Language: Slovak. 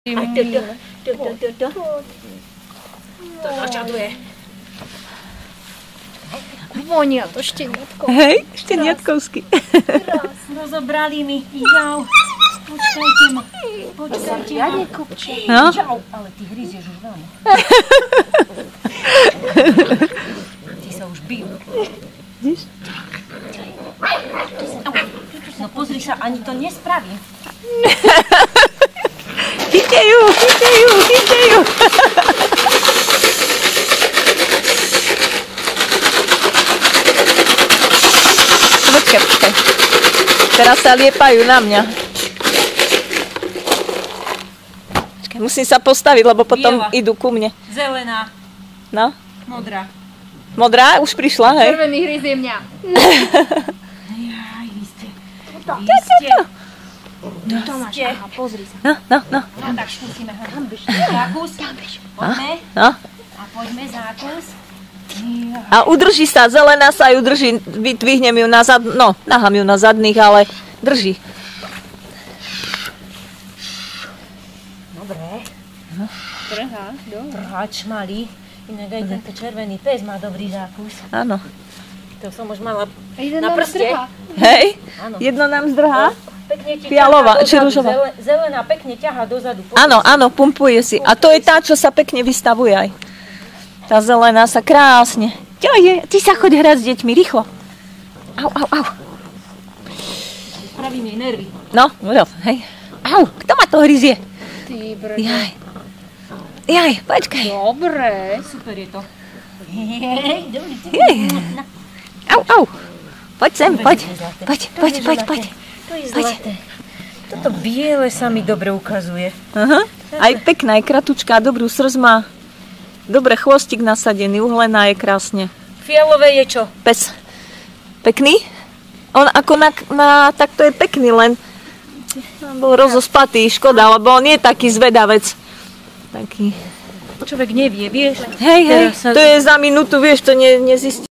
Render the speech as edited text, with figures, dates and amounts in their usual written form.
To načaduje. Vonia to šteniatko. Hej, šteniatkovsky. Rozobrali mi. Jau. Počkajte ma. Počkajte ma. No? Ale ty hryzieš už veľmi. Ty sa už bijú. Vidíš? No pozri sa, ani to nespravím. Chytejú, chytejú, chytejú. Počkaj, počkaj. Teraz sa liepajú na mňa. Počkaj, musím sa postaviť, lebo potom Biela. idú ku mne. Zelená. No? Modrá. Modrá? Už prišla, hej? Červený hryzie mňa. Jaj, vy ste. Vy ste. Tomáš, aha, pozri sa. No, no, no. No tak skúsime ho. Zákus. Poďme. No. A poďme zákus. A udrží sa, zelená sa ju drží, vytvihnem ju na zad, no, nahám ju na zadných, ale drží. Dobre. Trhá, dobre. Trhač malý. Inak aj tento červený pes má dobrý zákus. Áno. To som už mala Jeden na nám prste. strhá. Hej, Áno. jedno nám zdrhá. Pekne ti Fialová, ťahá či dozadu. ružová? Zelená pekne ťahá dozadu. Áno, áno, pumpuje si. A to je tá, čo sa pekne vystavuje aj. Tá zelená sa krásne. Čo je? Ty sa choď hrať s deťmi, rýchlo. Au, au, au. Spravím jej nervy. No, hej. Au, kto ma to hryzie? Ty brďo. Jaj. Jaj, počkaj. Dobre. Super je to. Hej, dobrý. Jej. Au, au. Poď sem, poď. Poď, poď, poď, poď. To je zlaté. Toto biele sa mi dobre ukazuje. Aha. Aj pekná, aj kratučká, dobrú srdc má. Dobre, chvostík nasadený, uhlená je krásne. Fialové je čo? Pes. Pekný? On ako takto je pekný, len bol rozospatý, škoda, lebo on je taký zvedavec. Taký. Človek nevie, vieš? Hej, hej, Teraz sa- to je za minútu, vieš, to nezistí.